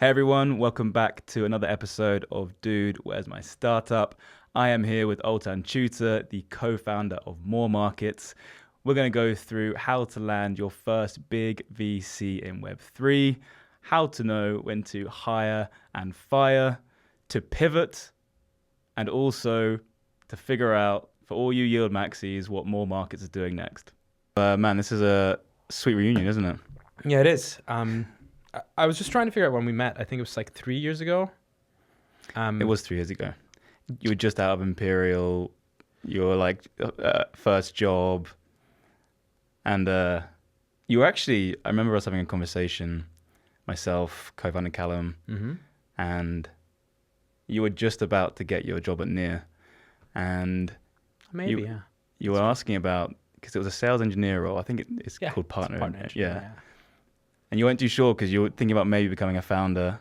Hey everyone, welcome back to another episode of Dude, Where's My Startup? I am here with Altan, the co-founder of MoreMarkets. We're going to go through how to land your first big VC in Web3, how to know when to hire and fire, to pivot, and also to figure out, for all you yield maxis, what MoreMarkets is doing next. Man, this is a sweet reunion, isn't it? Yeah, it is. I was just trying to figure out when we met. I think it was like 3 years ago. It was 3 years ago. You were just out of Imperial. You were like first job. And you were actually, I remember us having a conversation, myself, co-founder Callum, and you were just about to get your job at Near. And you were asking about, because it was a sales engineer role. I think it's called partner. Yeah. And you weren't too sure because you were thinking about maybe becoming a founder,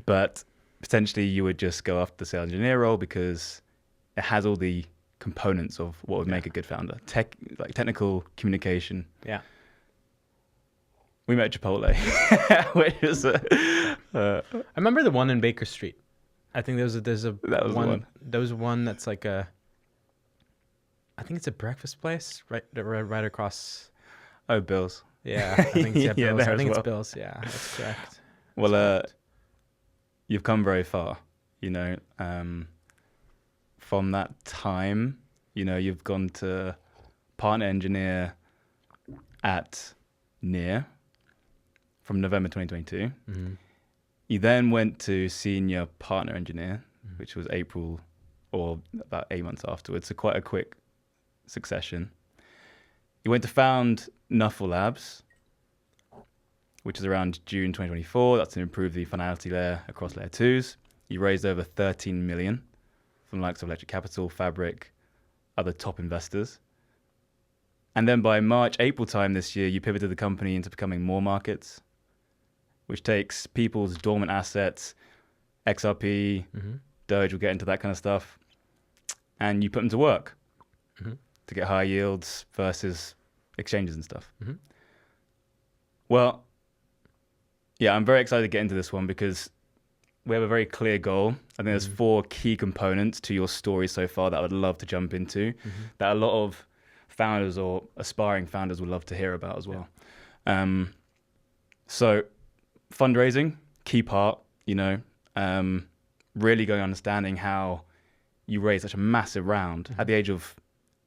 but potentially you would just go after the sales engineer role because it has all the components of what would make a good founder. Technical communication. Yeah. We met at Chipotle, which is I remember the one in Baker Street. I think there's one. There was one that's like I think it's a breakfast place right across. Oh, Bill's. Yeah, I think it's Bill's. I think it's well. Bill's. Yeah, that's correct. Well, you've come very far, from that time, you've gone to partner engineer at Near from November 2022. Mm-hmm. You then went to senior partner engineer, which was April or about 8 months afterwards. So quite a quick succession. You went to found Nuffle Labs, which is around June 2024. That's to improve the finality layer across layer 2s. You raised over 13 million from the likes of Electric Capital, Fabric, other top investors. And then by March, April time this year, you pivoted the company into becoming MoreMarkets, which takes people's dormant assets, XRP, Doge, we'll get into that kind of stuff, and you put them to work to get high yields versus exchanges and stuff. Well, yeah, I'm very excited to get into this one because we have a very clear goal. I think there's 4 key components to your story so far that I would love to jump into, that a lot of founders or aspiring founders would love to hear about as well. So fundraising, key part, really going understanding how you raise such a massive round at the age of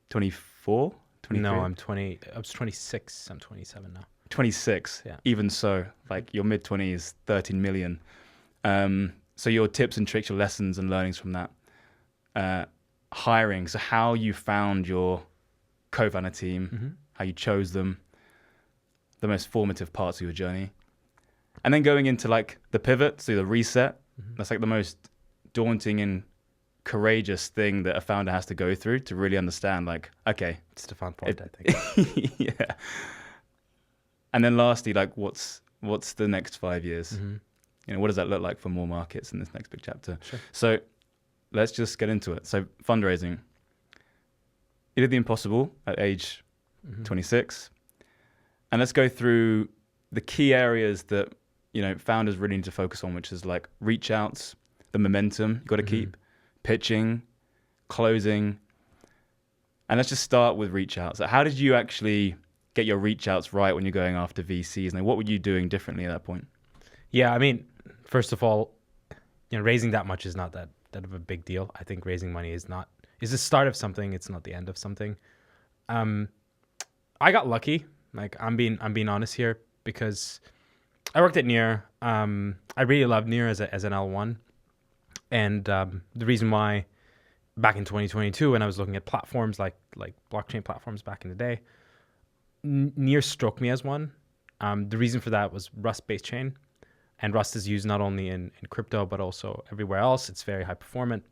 24, 23? No, I'm 20. I was 26. I'm 27 now. 26. Yeah. Even so, like your mid-20s, 13 million. So your tips and tricks, your lessons and learnings from that. Hiring, so how you found your co-founder team, how you chose them, the most formative parts of your journey. And then going into like the pivot, so the reset, that's like the most daunting and courageous thing that a founder has to go through to really understand, like, okay. It's the fun part, I think. Yeah. And then lastly, like what's the next 5 years? What does that look like for MoreMarkets in this next big chapter? Sure. So let's just get into it. So fundraising. You did the impossible at age 26. And let's go through the key areas that, founders really need to focus on, which is like reach outs, the momentum you got to keep, pitching, closing. And let's just start with reach outs. So how did you actually get your reach outs right when you're going after VCs? And what were you doing differently at that point? Yeah, I mean, first of all, raising that much is not that of a big deal. I think raising money is the start of something. It's not the end of something. I got lucky. Like I'm being honest here because I worked at Near. I really loved Near as an L1, and the reason why back in 2022 when I was looking at platforms like blockchain platforms back in the day, Near struck me as one. The reason for that was Rust-based chain. And Rust is used not only in crypto, but also everywhere else. It's very high performant.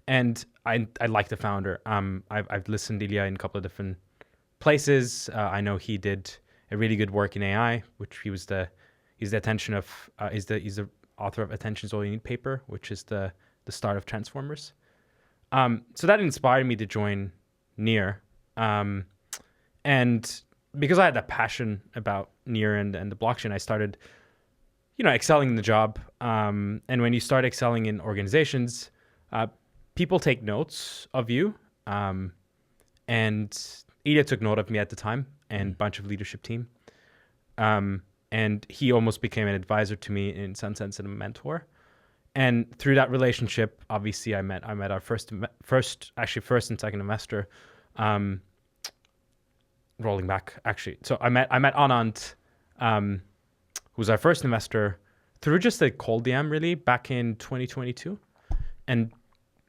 And I like the founder. I've listened to Ilya in a couple of different places. I know he did a really good work in AI, which he's the author of Attention's All You Need paper, which is the start of Transformers. So that inspired me to join Near. And because I had that passion about Near and the blockchain, I started, excelling in the job. And when you start excelling in organizations, people take notes of you. And Ilya took note of me at the time and a bunch of leadership team. And he almost became an advisor to me in some sense and a mentor. And through that relationship, obviously, I met our first and second investor. Rolling back, actually, so I met Anand, who was our first investor, through just a cold DM really back in 2022, and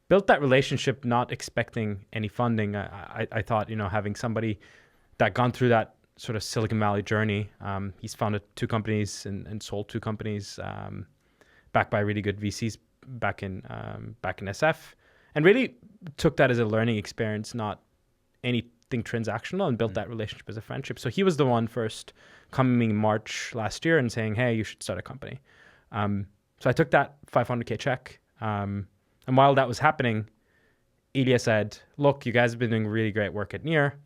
built that relationship not expecting any funding. I thought, having somebody that gone through that sort of Silicon Valley journey. He's founded 2 companies and sold 2 companies, backed by really good VCs back in SF, and really took that as a learning experience, not anything transactional, and built that relationship as a friendship. So he was the one first coming in March last year and saying, "Hey, you should start a company." So I took that $500K check. And while that was happening, Ilya said, "Look, you guys have been doing really great work at Near.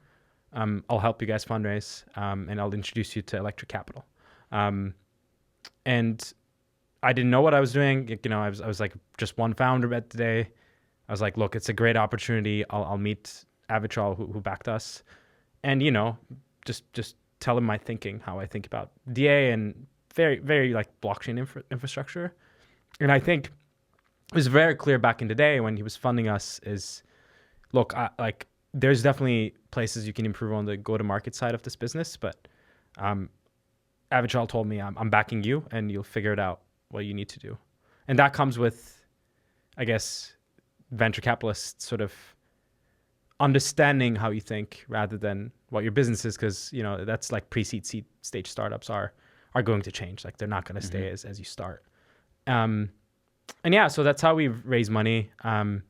I'll help you guys fundraise, and I'll introduce you to Electric Capital." And I didn't know what I was doing. I was like just one founder at the day. I was like, "Look, it's a great opportunity. I'll meet Avichal who backed us, and just tell him my thinking, how I think about DA and very very like blockchain infrastructure." And I think it was very clear back in the day when he was funding us is, look, there's definitely places you can improve on the go-to-market side of this business, but Avichal told me, I'm backing you and you'll figure it out what you need to do. And that comes with, I guess, venture capitalists sort of understanding how you think rather than what your business is, because that's like pre-seed seed stage startups are going to change. Like they're not going to stay as you start. And yeah, so that's how we raise money. And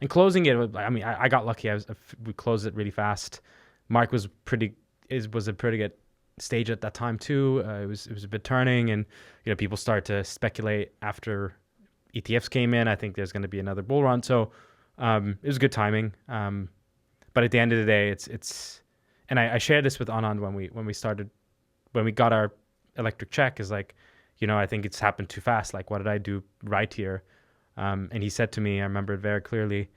closing it, I got lucky. We closed it really fast. Mark was a pretty good stage at that time too. It was a bit turning, and people start to speculate after ETFs came in. I think there's going to be another bull run. So it was good timing. But at the end of the day, it's and I shared this with Anand when we got our electric check. Is like, I think it's happened too fast. Like, what did I do right here? And he said to me, I remember it very clearly,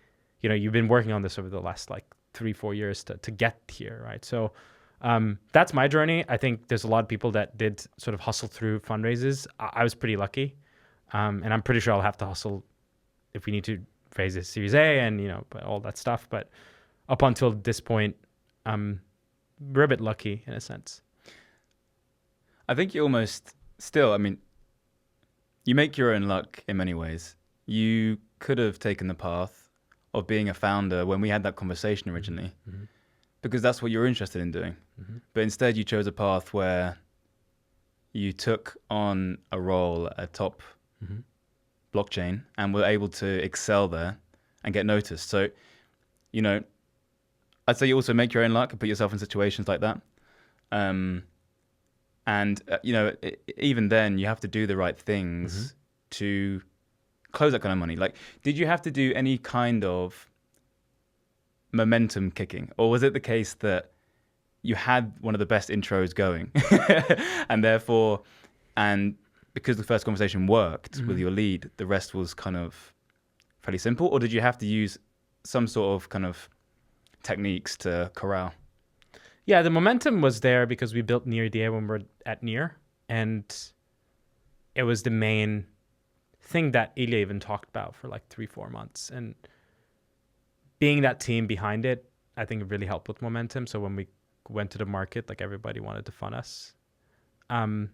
you've been working on this over the last like 3-4 years to get here, right? So that's my journey. I think there's a lot of people that did sort of hustle through fundraisers. I was pretty lucky. And I'm pretty sure I'll have to hustle if we need to raise a Series A and, all that stuff. But up until this point, we're a bit lucky in a sense. I think you almost still, you make your own luck in many ways. You could have taken the path of being a founder when we had that conversation originally, because that's what you're interested in doing. But instead you chose a path where you took on a role at a top blockchain and were able to excel there and get noticed. So, I'd say you also make your own luck and put yourself in situations like that. Even then you have to do the right things to close that kind of money. Like, did you have to do any kind of momentum kicking, or was it the case that you had one of the best intros going and because the first conversation worked with your lead, the rest was kind of fairly simple? Or did you have to use some sort of kind of techniques to corral? Yeah, the momentum was there because we built Near DA when we were at Near, and it was the main thing that Ilya even talked about for like 3-4 months. And being that team behind it, I think it really helped with momentum. So when we went to the market, like everybody wanted to fund us. It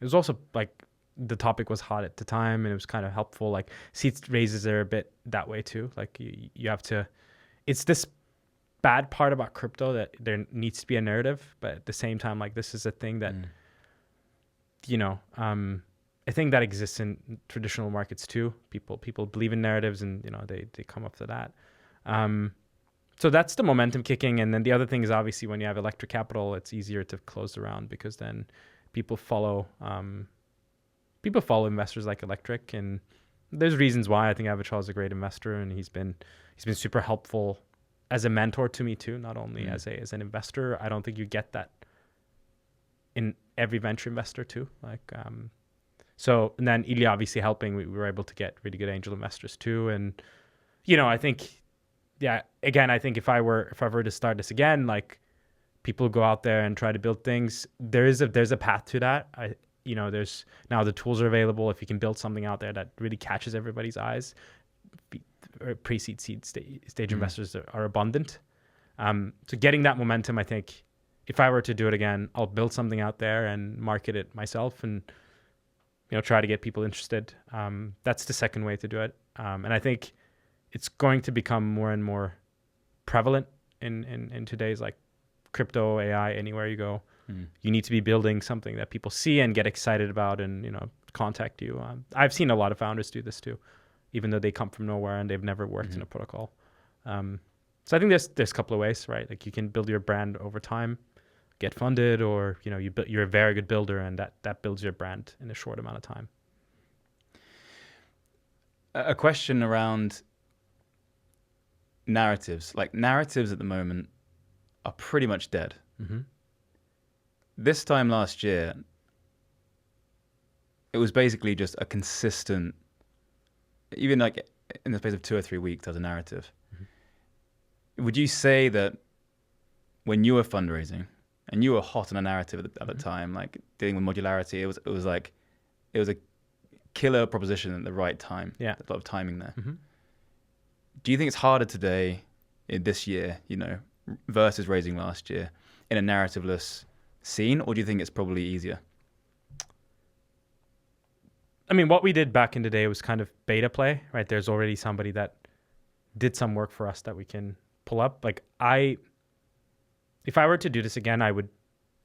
was also like the topic was hot at the time, and it was kind of helpful. Like seed raises are a bit that way too. Like you have to, it's this bad part about crypto that there needs to be a narrative, but at the same time, like this is a thing that, I think that exists in traditional markets too. People believe in narratives, and they come up to that. So that's the momentum kicking. And then the other thing is obviously when you have Electric Capital, it's easier to close the round because then people follow investors like Electric, and there's reasons why. I think Avichal is a great investor, and he's been super helpful as a mentor to me too, not only as an investor. I don't think you get that in every venture investor too. Like, So, and then Ilya obviously helping, we were able to get really good angel investors too. And, you know, I think, yeah, again, I think if I were to start this again, like people go out there and try to build things, there's a path to that. There's now the tools are available. If you can build something out there that really catches everybody's eyes, pre-seed stage investors are abundant. So getting that momentum, I think if I were to do it again, I'll build something out there and market it myself and, try to get people interested. That's the second way to do it. And I think it's going to become more and more prevalent in today's like crypto, AI, anywhere you go. You need to be building something that people see and get excited about and, contact you. I've seen a lot of founders do this too, even though they come from nowhere and they've never worked in a protocol. So I think there's a couple of ways, right? Like you can build your brand over time, get funded, or, you're a very good builder and that builds your brand in a short amount of time. A question around narratives. Like narratives at the moment are pretty much dead. This time last year, it was basically just a consistent, even like in the space of 2 or 3 weeks, there's a narrative. Would you say that when you were fundraising and you were hot on a narrative at the time, like dealing with modularity, it was a killer proposition at the right time. Yeah. There's a lot of timing there. Do you think it's harder today in this year, versus raising last year in a narrative-less scene, or do you think it's probably easier? I mean, what we did back in the day was kind of beta play, right? There's already somebody that did some work for us that we can pull up. Like if I were to do this again, I would,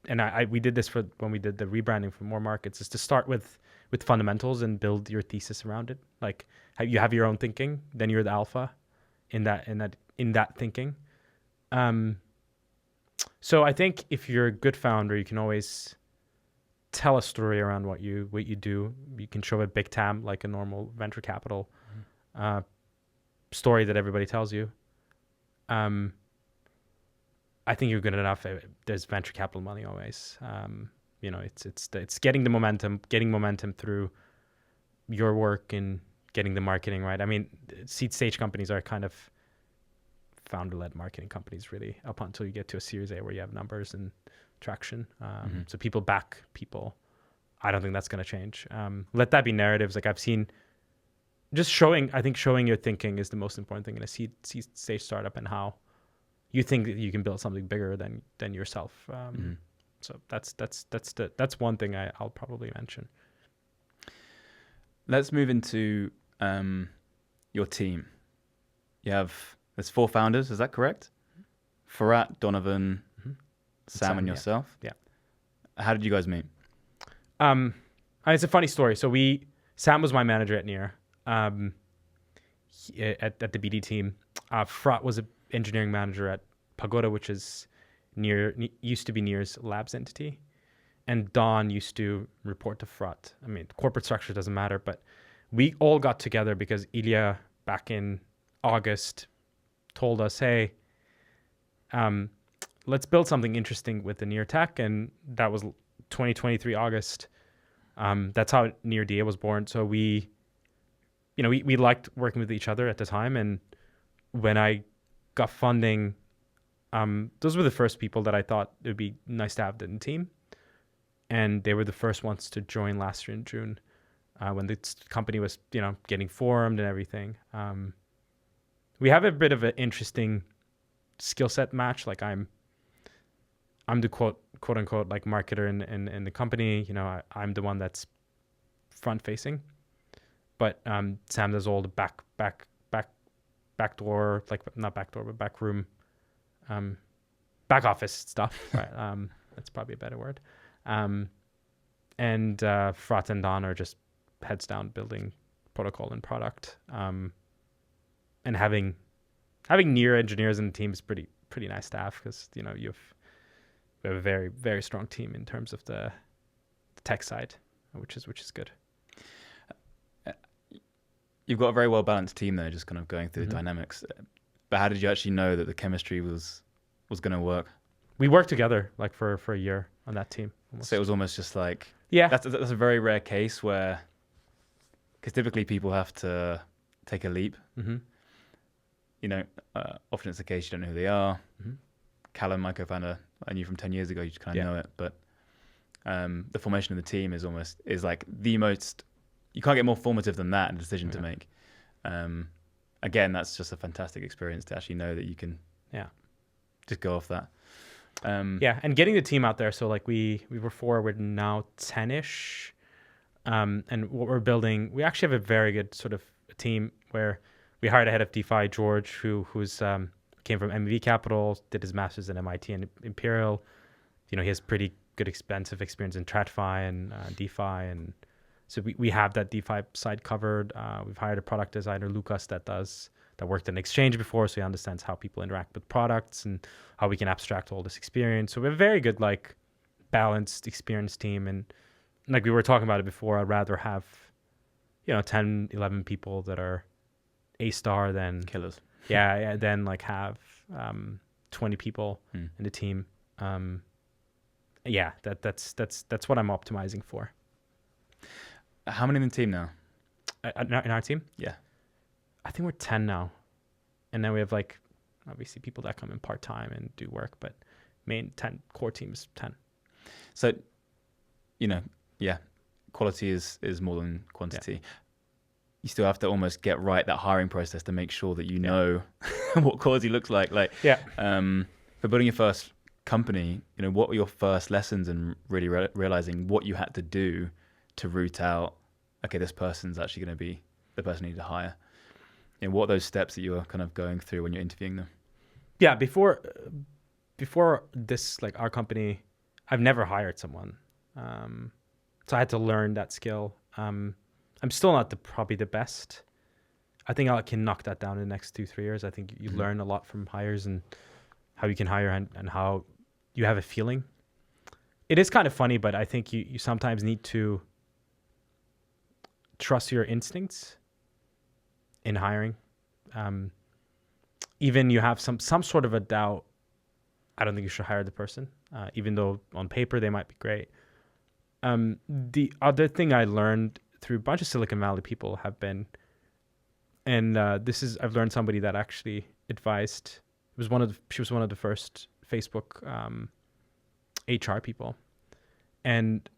and we did this for when we did the rebranding for MoreMarkets, is to start with fundamentals and build your thesis around it. Like you have your own thinking, then you're the alpha in that thinking. So I think if you're a good founder, you can always tell a story around what you do. You can show a big TAM like a normal venture capital story that everybody tells you. I think you're good enough. There's venture capital money always. It's getting momentum through your work and getting the marketing right. I mean, seed stage companies are kind of founder-led marketing companies really up until you get to a Series A where you have numbers and traction. So people back people. I don't think that's going to change. Let that be narratives. Like I've seen just showing your thinking is the most important thing in a seed stage startup and how you think that you can build something bigger than yourself. So that's one thing I'll probably mention. Let's move into your team. There's 4 founders, is that correct? Farhat, Donovan, Sam, and yourself? Yeah. How did you guys meet? It's a funny story. So Sam was my manager at Near, at the BD team. Farhat was an engineering manager at Pagoda, which is used to be Near's labs entity. And Don used to report to Farhat. I mean, corporate structure doesn't matter, but we all got together because Ilya back in August told us, hey, let's build something interesting with the Near tech. And that was 2023 August. That's how Near DA was born. So we liked working with each other at the time. And when I got funding, those were the first people that I thought it would be nice to have in the team. And they were the first ones to join last year in June, when the company was, getting formed and everything. We have a bit of an interesting skill set match. Like I'm the quote unquote like marketer in the company. I'm the one that's front facing, but Sam does all the back door, like not back door, but back room, back office stuff. Right. That's probably a better word. And Farhat and Don are just heads down building protocol and product. And having Near engineers in the team is pretty nice to have because we have a very, very strong team in terms of the tech side, which is good. You've got a very well balanced team there, just kind of going through the dynamics. But how did you actually know that the chemistry was going to work? We worked together like for a year. on that team. So it was almost just like, Yeah. that's a very rare case where, because typically people have to take a leap. Mm-hmm. You know, often it's the case you don't know who they are. Mm-hmm. Callum, my co-founder, I knew from 10 years ago, you just kind of know it. But the formation of the team is like the most, you can't get more formative than that in a decision to make. Again, that's just a fantastic experience to actually know that you can just go off that. And getting the team out there. So like we were 4, we're now 10-ish. And what we're building, we actually have a very good sort of team where we hired a head of DeFi, George, who's came from MEV Capital, did his master's at MIT and Imperial. You know, he has pretty good expensive experience in TradFi and DeFi, and so we have that DeFi side covered. We've hired a product designer, Lucas, that worked in exchange before, so he understands how people interact with products and how we can abstract all this experience. So we have a very good, like, balanced, experienced team. And like we were talking about it before, I'd rather have, 10, 11 people that are A-star than Killers. than like have 20 people in the team. That's what I'm optimizing for. How many in the team now? In our team? Yeah. I think we're 10 now. And then we have, like, obviously people that come in part-time and do work, but main 10 core team is 10. So, quality is more than quantity. Yeah. You still have to almost get right that hiring process to make sure that you know what quality looks like. For building your first company, what were your first lessons in really realizing what you had to do to root out, okay, this person's actually going to be the person you need to hire? And what are those steps that you were kind of going through when you're interviewing them? Yeah, before this, like, our company, I've never hired someone. So I had to learn that skill. I'm still not probably the best. I think I can knock that down in the next 2-3 years. I think you learn a lot from hires and how you can hire and how you have a feeling. It is kind of funny, but I think you sometimes need to trust your instincts in hiring. Even you have some sort of a doubt, I don't think you should hire the person, even though on paper they might be great. The other thing I learned through a bunch of Silicon Valley people have been, and I've learned somebody that actually advised. She was one of the first Facebook HR people, and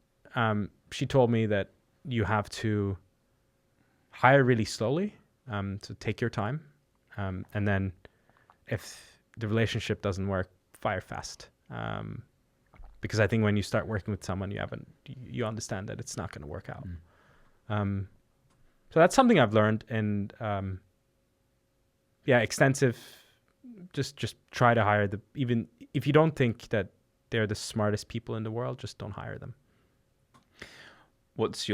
she told me that you have to hire really slowly, to take your time, and then if the relationship doesn't work, fire fast. Because I think when you start working with someone, you understand that it's not going to work out. So that's something I've learned, and extensive. Just try to hire even if you don't think that they're the smartest people in the world, just don't hire them. What's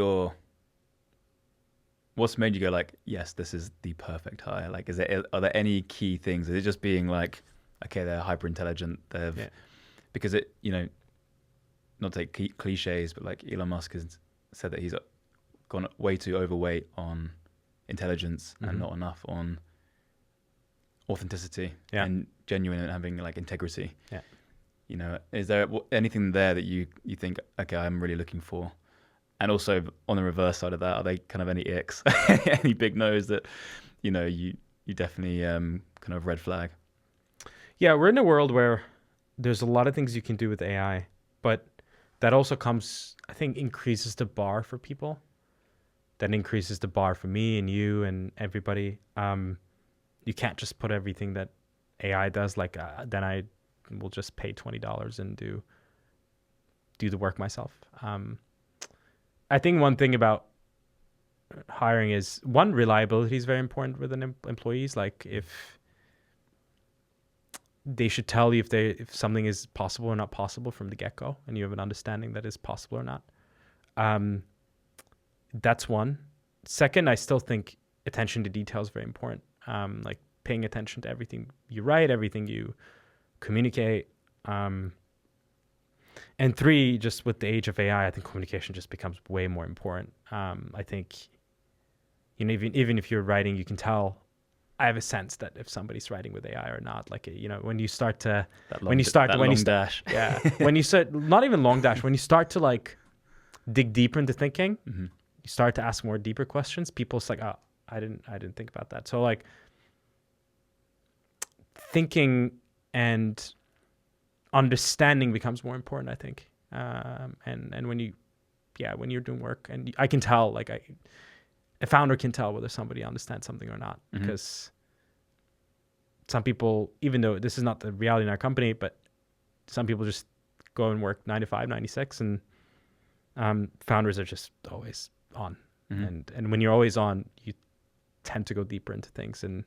made you go like, yes, this is the perfect hire? Like, are there any key things? Is it just being like, okay, they're hyper intelligent, because it, not to take cliches, but like Elon Musk has said that he's gone way too overweight on intelligence and not enough on authenticity and genuine and having like integrity. Is there anything there that you think, okay, I'm really looking for? And also on the reverse side of that, are they kind of any icks, any big no's that you definitely kind of red flag? Yeah, we're in a world where there's a lot of things you can do with AI, but that also I think increases the bar for people. That increases the bar for me and you and everybody. You can't just put everything that AI does, like then I will just pay $20 and do the work myself. I think one thing about hiring is, one, reliability is very important with employees. Like, if they should tell you if something is possible or not possible from the get-go, and you have an understanding that is possible or not. That's one. Second, I still think attention to detail is very important. Like paying attention to everything you write, everything you communicate. And three, just with the age of AI, I think communication just becomes way more important. I think, even if you're writing, you can tell I have a sense that if somebody's writing with AI or not. Like, when you start to That when you start that to when you long st- dash. yeah, when you start, not even long dash, when you start to like dig deeper into thinking, Mm-hmm. you start to ask more deeper questions. People's like, oh, I didn't think about that. So like thinking and understanding becomes more important, I think. And when you're doing work, and I can tell, like a founder can tell whether somebody understands something or not, Mm-hmm. because some people, even though this is not the reality in our company, but some people just go and work 9 to 5, 9 to 6, and founders are just always on. Mm-hmm. And when you're always on, you tend to go deeper into things, and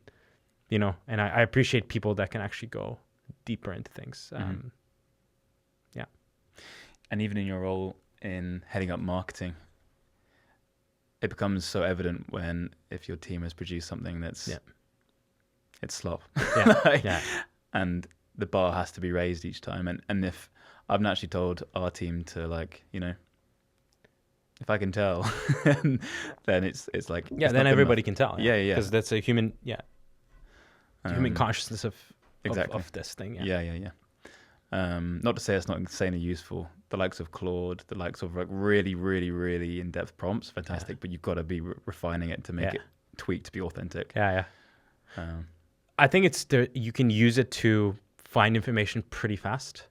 and I appreciate people that can actually go deeper into things. Mm-hmm. Yeah. And even in your role in heading up marketing, it becomes so evident if your team has produced something that's it's slop. Yeah. Like, Yeah. and the bar has to be raised each time. And if I've naturally told our team to, like, if I can tell, then it's like, Yeah, it's then not good everybody enough. can tell. Yeah. Because that's a human, human consciousness of exactly. of this thing. Yeah. Not to say it's not insanely useful. The likes of Claude, the likes of like really, really, really in-depth prompts, fantastic. Yeah. But you've got to be refining it to make it tweak to be authentic. Yeah. I think you can use it to find information pretty fast.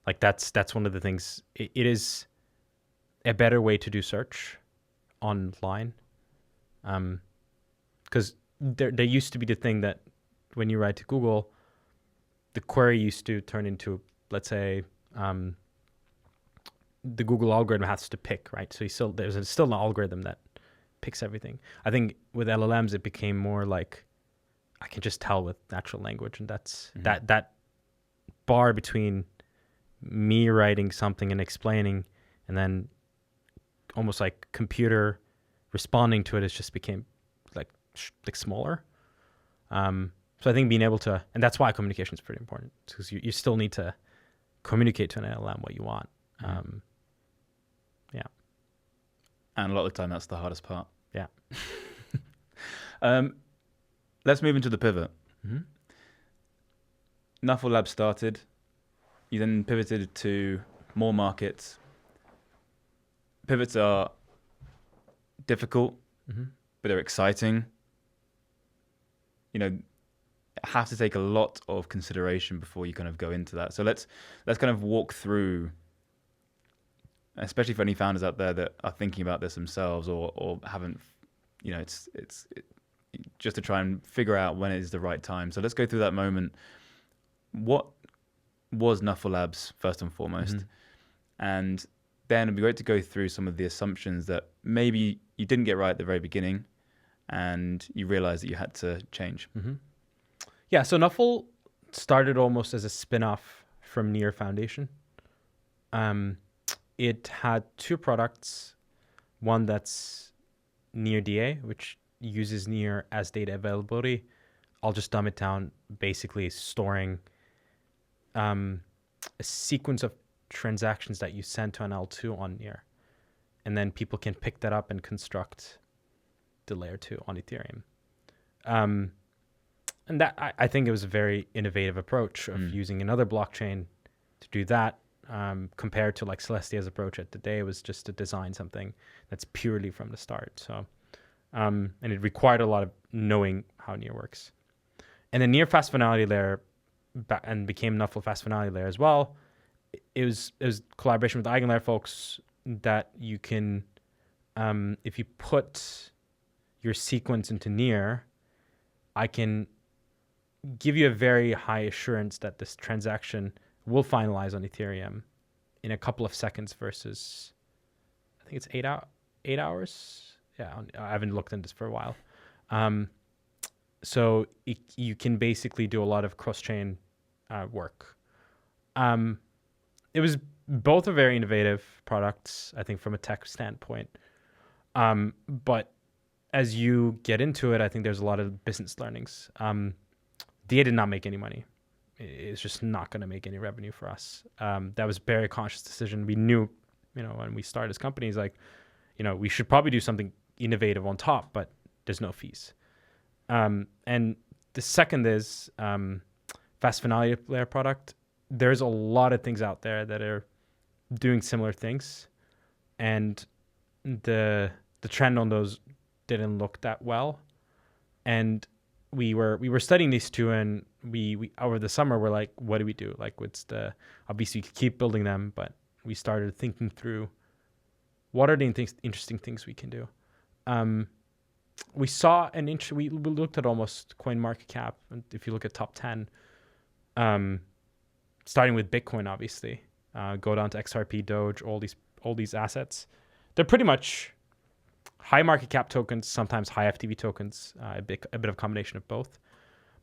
Like that's one of the things. It is a better way to do search online. Because there used to be the thing that when you write to Google, the query used to turn into, let's say, the Google algorithm has to pick, right? So there's still an algorithm that picks everything. I think with LLMs, it became more like I can just tell with natural language, and that's that bar between me writing something and explaining, and then almost like computer responding to it, just became like smaller. So I think being able to, and that's why communication is pretty important, because you still need to communicate to an LLM what you want. And a lot of the time, that's the hardest part. Yeah. Let's move into the pivot. Mm-hmm. Nuffle Lab started. You then pivoted to MoreMarkets. Pivots are difficult, but they're exciting. Have to take a lot of consideration before you kind of go into that. So let's kind of walk through, especially for any founders out there that are thinking about this themselves or haven't, it's just to try and figure out when it is the right time. So let's go through that moment. What was Nuffle Labs first and foremost? And then it'd be great to go through some of the assumptions that maybe you didn't get right at the very beginning and you realized that you had to change. Yeah, so Nuffle started almost as a spin-off from Near Foundation. It had two products. One that's Near DA, which uses Near as data availability. I'll just dumb it down, basically storing a sequence of transactions that you send to an L2 on Near. And then people can pick that up and construct the layer 2 on Ethereum. And that I think it was a very innovative approach of using another blockchain to do that, compared to like Celestia's approach at the day was just to design something that's purely from the start. So, and it required a lot of knowing how Near works. And the Near fast finality layer and became Nuffle fast finality layer as well. It was collaboration with the Eigenlayer folks that you can, if you put your sequence into Near, I can give you a very high assurance that this transaction will finalize on Ethereum in a couple of seconds versus, I think it's 8 hours. Yeah, I haven't looked into this for a while. So you can basically do a lot of cross-chain work. It was both are very innovative products, I think, from a tech standpoint. But as you get into it, I think there's a lot of business learnings. DA did not make any money. It's just not going to make any revenue for us. That was a very conscious decision. We knew, when we started as companies, like, we should probably do something innovative on top, but there's no fees. And the second is fast finale layer product. There's a lot of things out there that are doing similar things, and the trend on those didn't look that well. And we were studying these two, and we over the summer we're like, what do we do? Like, what's the, obviously you could keep building them, but we started thinking through what are the interesting things we can do. We saw we looked at almost CoinMarketCap, and if you look at top 10, starting with Bitcoin, obviously, go down to XRP, Doge, all these assets, they're pretty much high market cap tokens, sometimes high FTV tokens, a bit of combination of both,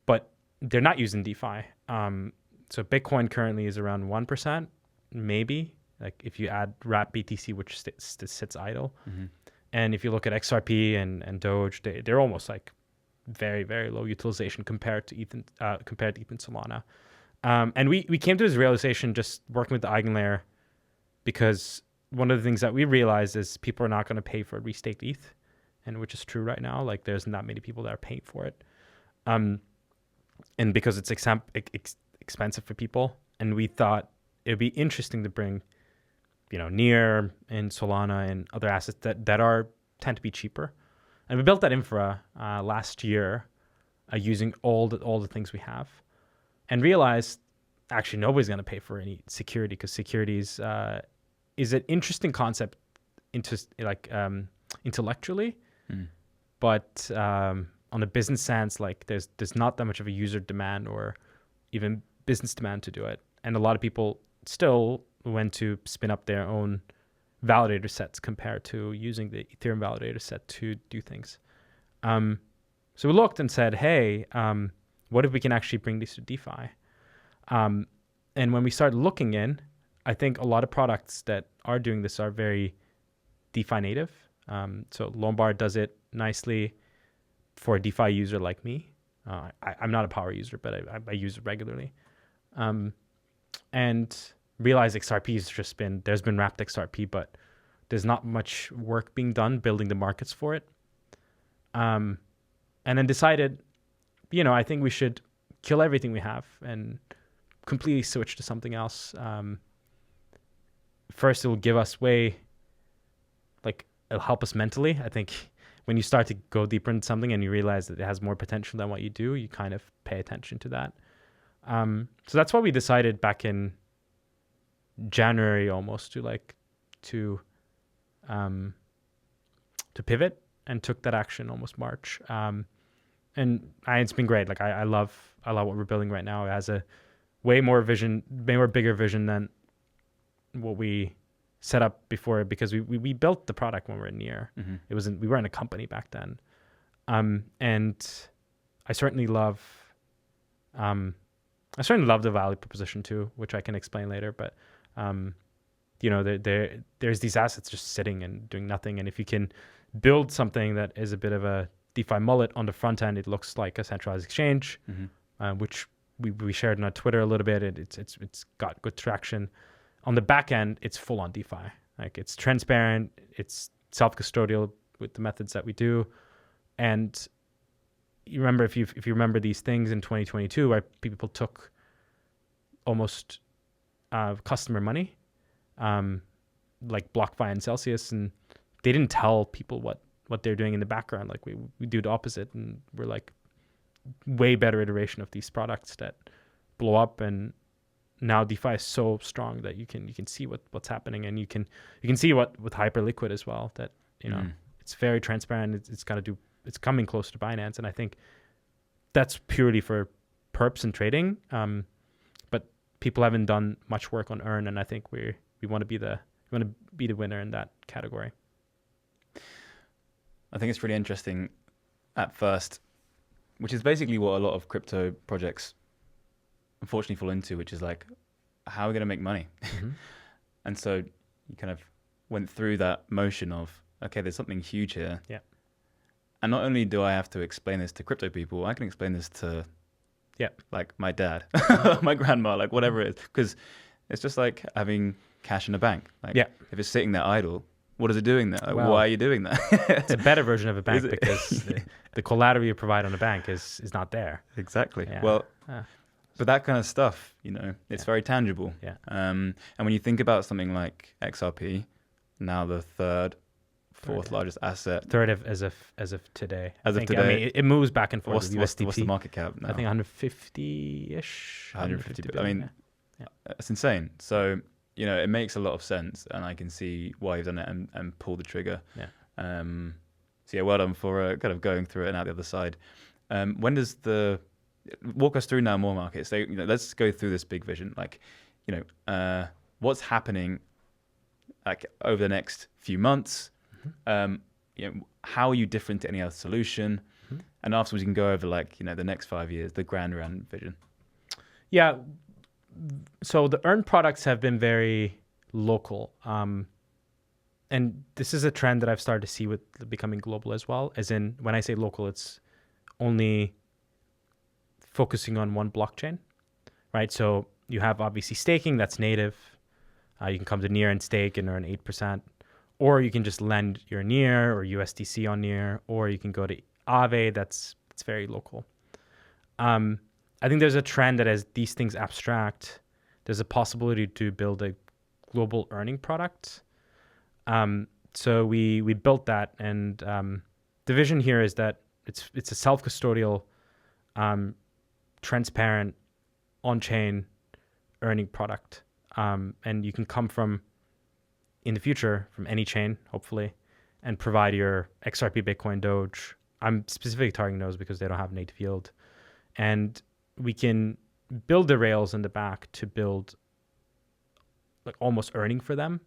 but they're not using DeFi. So Bitcoin currently is around 1%, maybe, like if you add wrap BTC, which sits idle. Mm-hmm. And if you look at XRP and Doge, they're almost like very, very low utilization compared to Ethan Solana. And we came to this realization just working with the Eigenlayer, because one of the things that we realized is people are not going to pay for restaked ETH, and which is true right now. Like, there's not many people that are paying for it, and because it's expensive for people. And we thought it'd be interesting to bring, Near and Solana and other assets that tend to be cheaper. And we built that infra last year using all the things we have, and realized actually nobody's going to pay for any security, because securities is an interesting concept intellectually, but on a business sense, like there's not that much of a user demand or even business demand to do it. And a lot of people still went to spin up their own validator sets compared to using the Ethereum validator set to do things. So we looked and said, hey, what if we can actually bring these to DeFi? And when we started looking in, I think a lot of products that are doing this are very DeFi native. So Lombard does it nicely for a DeFi user like me. I'm not a power user, but I use it regularly. And realize XRP there's been wrapped XRP, but there's not much work being done building the markets for it. And then decided, I think we should kill everything we have and completely switch to something else. First, it will give us it'll help us mentally. I think when you start to go deeper into something and you realize that it has more potential than what you do, you kind of pay attention to that. So that's why we decided back in January almost to pivot, and took that action almost March. And it's been great. Like I love what we're building right now. It has a way more bigger vision than what we set up before, because we built the product when we were near. Mm-hmm. We weren't a company back then. And I certainly love the value proposition too, which I can explain later. But there's these assets just sitting and doing nothing. And if you can build something that is a bit of a DeFi mullet on the front end, it looks like a centralized exchange, which we shared on our Twitter a little bit. It's got good traction. On the back end, it's full on DeFi. Like, it's transparent, it's self-custodial with the methods that we do. And you remember, if you remember these things in 2022, where people took almost customer money, like BlockFi and Celsius, and they didn't tell people what they're doing in the background. Like, we do the opposite, and we're like way better iteration of these products that blow up. And now DeFi is so strong that you can see what's happening, and you can see what with Hyperliquid as well, that it's very transparent. It's coming close to Binance, and I think that's purely for perps and trading. But people haven't done much work on Earn, and I think we want to be the winner in that category. I think it's really interesting at first, which is basically what a lot of crypto projects unfortunately fall into, which is like, how are we going to make money? Mm-hmm. And so you kind of went through that motion of, okay, there's something huge here. Yeah. And not only do I have to explain this to crypto people, I can explain this to like my dad, my grandma, like whatever it is. Because it's just like having cash in a bank. Like if it's sitting there idle, what is it doing there? Like, Well, why are you doing that? It's a better version of a bank Is it? because the collateral you provide on a bank is not there. Exactly. Yeah. Well, Uh, but that kind of stuff, it's very tangible. Yeah. And when you think about something like XRP, now the fourth largest asset. third as of today. As of I today. mean, it moves back and forth What's with USDT. the market cap now? I think 150-ish. 150 billion. I mean, it's insane. So, it makes a lot of sense, and I can see why you've done it and pulled the trigger. Yeah. So yeah, well done for kind of going through it and out the other side. When does walk us through now MoreMarkets? So, let's go through this big vision. Like, what's happening like over the next few months? How are you different to any other solution? Mm-hmm. And afterwards, you can go over like, the next 5 years, the grand round vision. Yeah. So the earned products have been very local. And this is a trend that I've started to see with becoming global as well. As in, when I say local, it's only focusing on one blockchain, right? So you have obviously staking, that's native. You can come to Near and stake and earn 8%. Or you can just lend your Near or USDC on Near, or you can go to Aave, that's very local. I think there's a trend that as these things abstract, there's a possibility to build a global earning product. So we built that, and the vision here is that it's a self-custodial, transparent, on-chain earning product, and you can come from, in the future, from any chain, hopefully, and provide your XRP, Bitcoin, Doge. I'm specifically targeting those because they don't have native yield, and we can build the rails in the back to build like almost earning for them.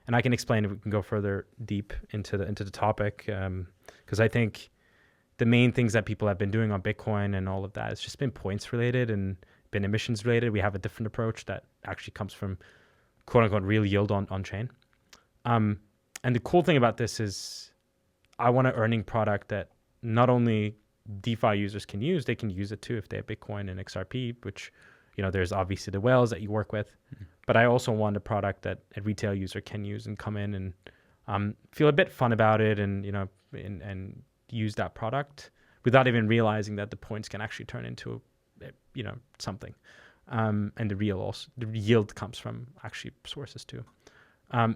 And I can explain if we can go further deep into the topic, because I think the main things that people have been doing on Bitcoin and all of that, it's just been points related and been emissions related. We have a different approach that actually comes from quote unquote real yield on chain. And the cool thing about this is I want an earning product that not only DeFi users can use, they can use it too if they have Bitcoin and XRP, which, there's obviously the whales that you work with, but I also want a product that a retail user can use and come in and feel a bit fun about it and, and use that product without even realizing that the points can actually turn into, something. And the yield comes from actually sources too.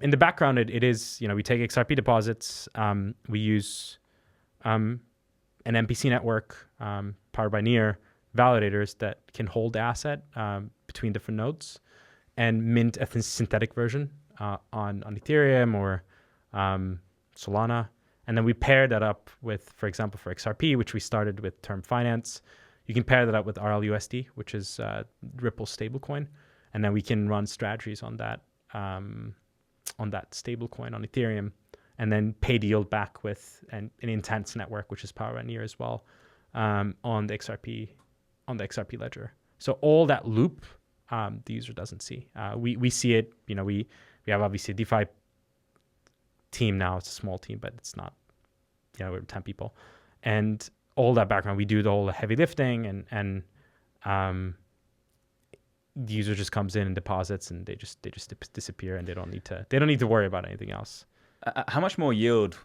In the background, it is, we take XRP deposits, we use an MPC network powered by Near validators that can hold the asset between different nodes and mint a synthetic version on Ethereum or Solana. And then we pair that up with, for example, for XRP, which we started with Term Finance, you can pair that up with RLUSD, which is Ripple's stablecoin. And then we can run strategies on that stablecoin on Ethereum, and then pay the yield back with an intense network, which is powered by Near as well, on the XRP ledger. So all that loop, the user doesn't see. We see it. We have obviously a DeFi team now. It's a small team, but it's not. We're 10 people, and all that background, we do the whole heavy lifting, and the user just comes in and deposits, and they just disappear, and they don't need to worry about anything else. How much more yield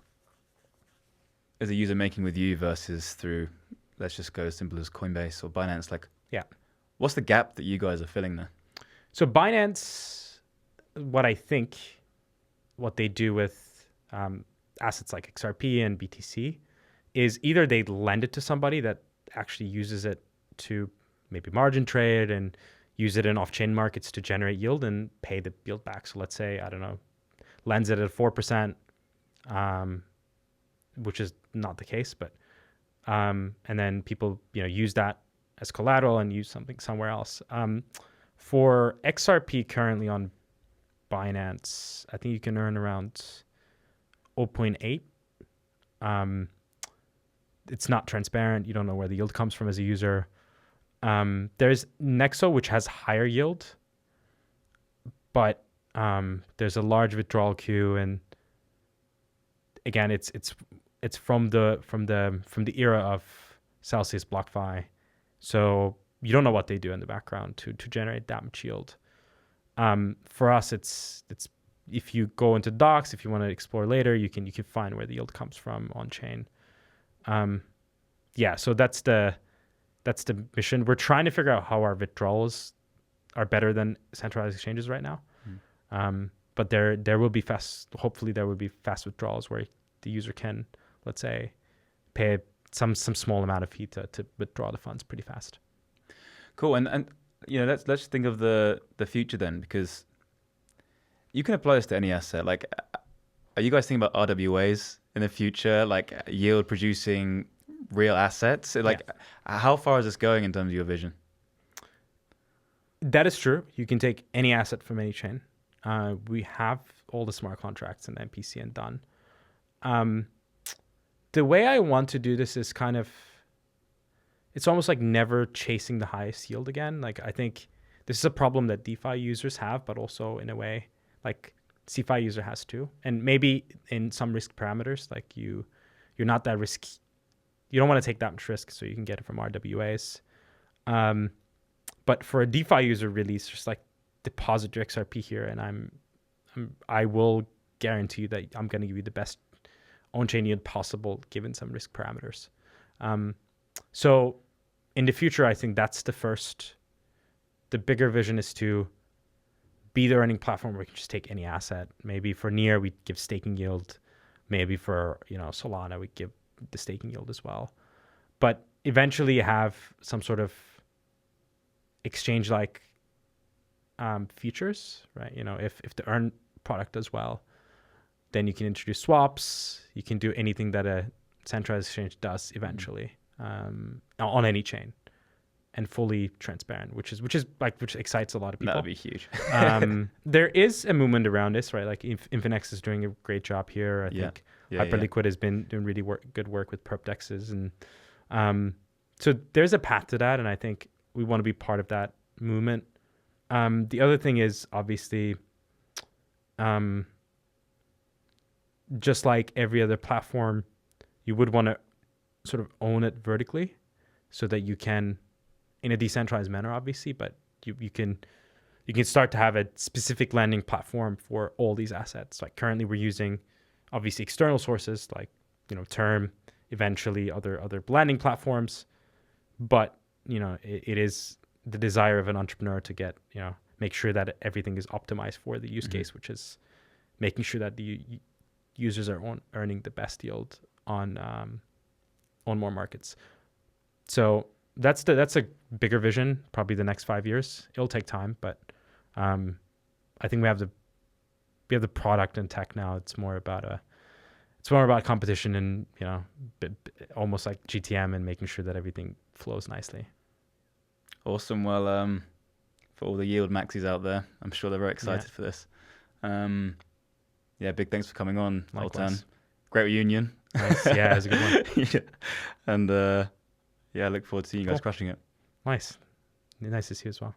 is a user making with you versus through, let's just go as simple as Coinbase or Binance? Like, yeah, what's the gap that you guys are filling there? So Binance, what they do with assets like XRP and BTC is either they lend it to somebody that actually uses it to maybe margin trade and use it in off-chain markets to generate yield and pay the yield back. So let's say, I don't know, lends it at 4%, which is not the case, but and then people use that as collateral and use something somewhere else. For XRP currently on Binance, I think you can earn around 0.8. It's not transparent. You don't know where the yield comes from as a user. There's Nexo, which has higher yield, but there's a large withdrawal queue, and again, it's from the era of Celsius BlockFi, so you don't know what they do in the background to generate that much yield. For us, it's if you go into docs, if you want to explore later, you can find where the yield comes from on chain. So that's the mission. We're trying to figure out how our withdrawals are better than centralized exchanges right now. But there will be hopefully there will be fast withdrawals where the user can, let's say, pay some small amount of fee to withdraw the funds pretty fast. Cool. And let's think of the future then, because you can apply this to any asset. Like, are you guys thinking about RWAs in the future, like yield producing real assets? Like, how far is this going in terms of your vision? That is true. You can take any asset from any chain. We have all the smart contracts and MPCN done. The way I want to do this is kind of, it's almost like never chasing the highest yield again. Like, I think this is a problem that DeFi users have, but also in a way, like CeFi user has too. And maybe in some risk parameters, like you're not that risky. You don't want to take that much risk, so you can get it from RWAs. But for a DeFi user, really, it's just like deposit your XRP here, and I will guarantee you that I'm going to give you the best on-chain yield possible given some risk parameters. So in the future, I think that's the bigger vision is to be the earning platform where we can just take any asset. Maybe for Near, we give staking yield. Maybe for Solana, we give the staking yield as well. But eventually you have some sort of exchange-like features, right? If the earn product does well, then you can introduce swaps. You can do anything that a centralized exchange does eventually on any chain, and fully transparent, which excites a lot of people. That'd be huge. There is a movement around this, right? Like Infinex is doing a great job here. I think Hyperliquid has been doing really good work with perp dexes, and so there's a path to that, and I think we want to be part of that movement. The other thing is obviously, just like every other platform, you would want to sort of own it vertically, so that you can, in a decentralized manner, obviously, but you can start to have a specific lending platform for all these assets. Like currently, we're using obviously external sources like Term, eventually other lending platforms, but it is the desire of an entrepreneur to get make sure that everything is optimized for the use case, which is making sure that the users are earning the best yield on MoreMarkets. So that's a bigger vision, probably the next 5 years. It'll take time, but I think we have the product and tech now. It's more about competition and almost like GTM, and making sure that everything flows nicely. Awesome. Well, for all the yield maxis out there, I'm sure they're very excited for this. Big thanks for coming on, Altan. Great reunion. Nice. Yeah, it was a good one. And I look forward to seeing you guys crushing it. Nice to see you as well.